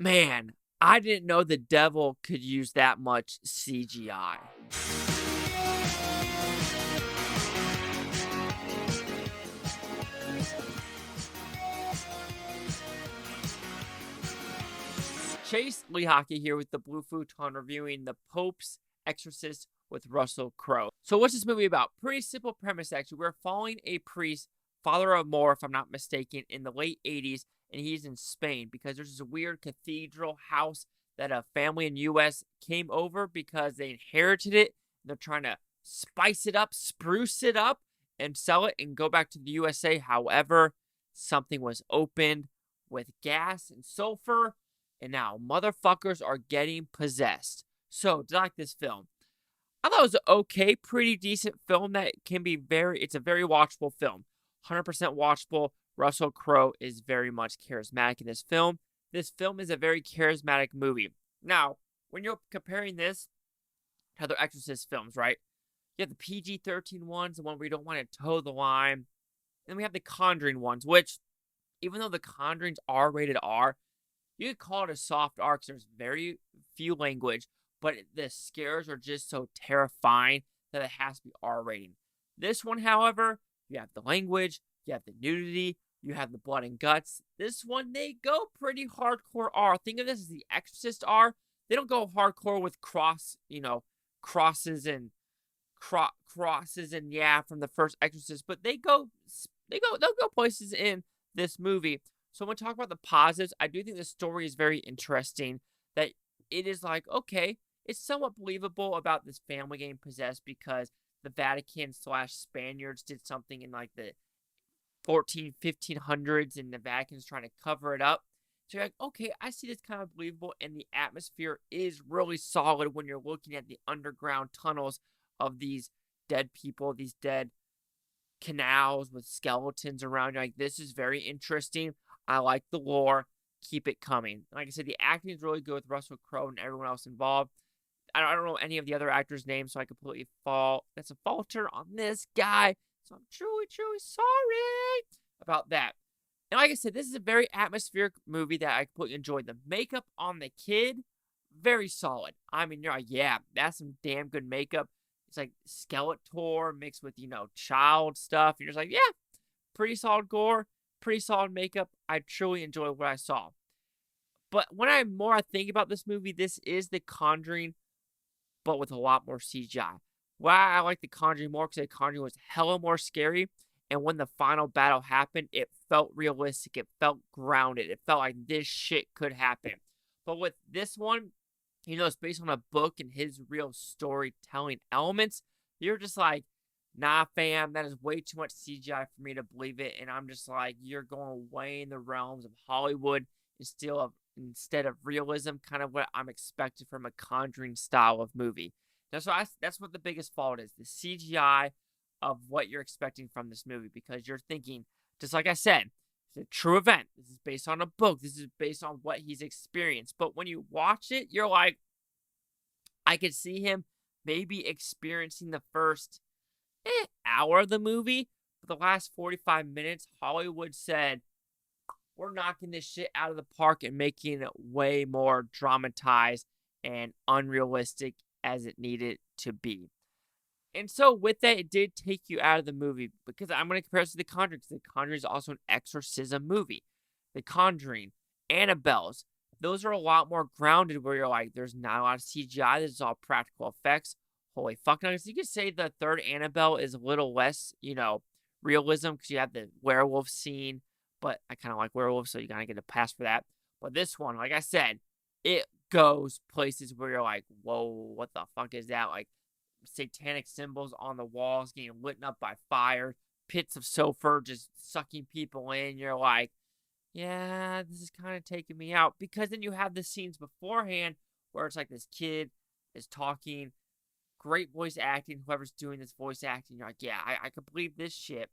Man, I didn't know the devil could use that much CGI. Chase Lee Hockey here with the Blue Futon reviewing The Pope's Exorcist with Russell Crowe. So what's this movie about? Pretty simple premise, actually. We're following a priest, Father Amor, if I'm not mistaken, in the late 80s, and he's in Spain because there's this weird cathedral house that a family in U.S. came over because they inherited it. They're trying to spice it up, spruce it up, and sell it and go back to the USA. However, something was opened with gas and sulfur, and now motherfuckers are getting possessed. So, do you like this film? I thought it was an okay, pretty decent film that can be it's a very watchable film. 100% watchable. Russell Crowe is very much charismatic in this film. This film is a very charismatic movie. Now, when you're comparing this to other Exorcist films, right? You have the PG-13 ones, the one where you don't want to toe the line. Then we have the Conjuring ones, which, even though the Conjuring's R-rated R, you could call it a soft R because there's very few language, but the scares are just so terrifying that it has to be R rating. This one, however, you have the language, you have the nudity, you have the blood and guts. This one, they go pretty hardcore R. Think of this as the Exorcist R. They don't go hardcore with crosses and from the first Exorcist, but they'll go places in this movie. So when we talk about the positives, I do think the story is very interesting. That it is like, okay, it's somewhat believable about this family getting possessed because the Vatican/Spaniards did something in like the 1500s and the Vatican's trying to cover it up. So you're like, okay, I see this kind of believable, and the atmosphere is really solid when you're looking at the underground tunnels of these dead people, these dead canals with skeletons around. You're like, this is very interesting. I like the lore. Keep it coming. Like I said, the acting is really good with Russell Crowe and everyone else involved. I don't know any of the other actors' names, so I completely that's a falter on this guy. So I'm truly, truly sorry about that. And like I said, this is a very atmospheric movie that I completely enjoyed. The makeup on the kid, very solid. I mean, you're like, yeah, that's some damn good makeup. It's like Skeletor mixed with, child stuff. And you're just like, yeah, pretty solid gore, pretty solid makeup. I truly enjoyed what I saw. But when I think about this movie, this is The Conjuring, but with a lot more CGI. Why I like The Conjuring more, because The Conjuring was hella more scary, and when the final battle happened, it felt realistic, it felt grounded, it felt like this shit could happen. But with this one, it's based on a book and his real storytelling elements, you're just like, nah, fam, that is way too much CGI for me to believe it, and I'm just like, you're going way in the realms of Hollywood instead of realism, kind of what I'm expecting from a Conjuring style of movie. That's what the biggest fault is, the CGI of what you're expecting from this movie, because you're thinking, just like I said, it's a true event. This is based on a book. This is based on what he's experienced. But when you watch it, you're like, I could see him maybe experiencing the first hour of the movie. For the last 45 minutes, Hollywood said, we're knocking this shit out of the park and making it way more dramatized and unrealistic as it needed to be. And so with that, it did take you out of the movie, because I'm going to compare this to The Conjuring, because The Conjuring is also an exorcism movie. The Conjuring, Annabelle's, those are a lot more grounded, where you're like, there's not a lot of CGI, this is all practical effects. Holy fuck. Now, you could say the third Annabelle is a little less, realism, because you have the werewolf scene, but I kind of like werewolves, so you kind of get a pass for that. But this one, like I said, it goes places where you're like, whoa, what the fuck is that? Like, satanic symbols on the walls getting lit up by fire, pits of sulfur just sucking people in. You're like, yeah, this is kind of taking me out. Because then you have the scenes beforehand where it's like this kid is talking, great voice acting, whoever's doing this voice acting, you're like, yeah, I could believe this shit.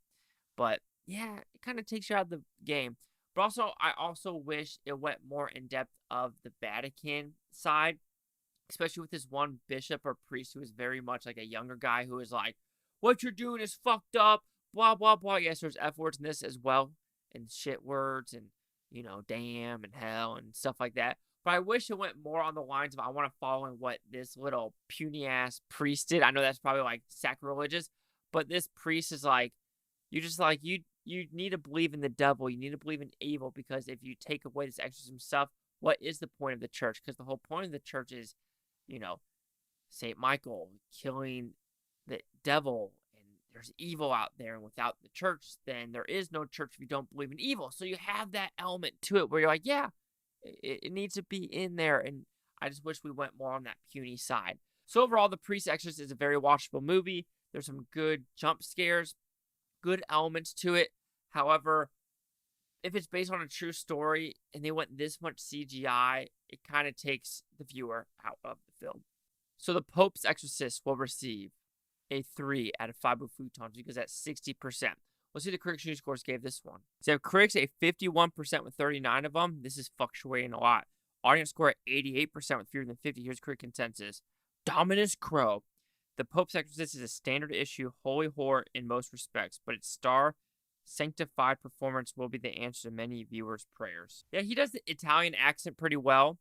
But yeah, it kind of takes you out of the game. But also, I also wish it went more in depth of the Vatican side, especially with this one bishop or priest who is very much like a younger guy who is like, what you're doing is fucked up, blah, blah, blah. Yes, there's F words in this as well, and shit words, and, damn, and hell, and stuff like that. But I wish it went more on the lines of I want to follow in what this little puny ass priest did. I know that's probably like sacrilegious, but this priest is like, you just like you need to believe in the devil. You need to believe in evil because if you take away this exorcism stuff, what is the point of the church? Because the whole point of the church is, you know, Saint Michael killing the devil, and there's evil out there. And without the church, then there is no church if you don't believe in evil. So you have that element to it where you're like, yeah, it needs to be in there. And I just wish we went more on that puny side. So overall, The Priest Exorcist is a very watchable movie. There's some good jump scares, good elements to it. However, if it's based on a true story and they went this much CGI, it kind of takes the viewer out of the film. So The Pope's Exorcist will receive a 3 out of 5 Futons because that's 60%. Let's see the critics' news scores gave this one. So critics a 51% with 39 of them. This is fluctuating a lot. Audience score at 88% with fewer than 50. Here's critic consensus. Dominus Crowe. The Pope's Exorcist is a standard issue holy horror in most respects, but its star sanctified performance will be the answer to many viewers' prayers. Yeah, he does the Italian accent pretty well,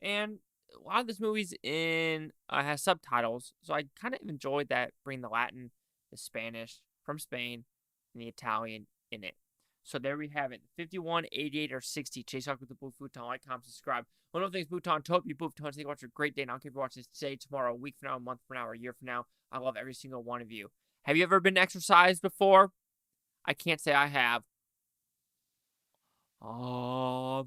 and a lot of this movie's has subtitles, so I kind of enjoyed that, bringing the Latin, the Spanish from Spain, and the Italian in it. So there we have it. 51, 88, or 60. Chase Talk with the Blue Futon. Like, comment, subscribe. One of the things, Futon, hope you Blue Futons. Thank you for watching a great day. And I don't care if you're watching this today, tomorrow, a week from now, a month from now, or a year from now. I love every single one of you. Have you ever been exercised before? I can't say I have. Oh,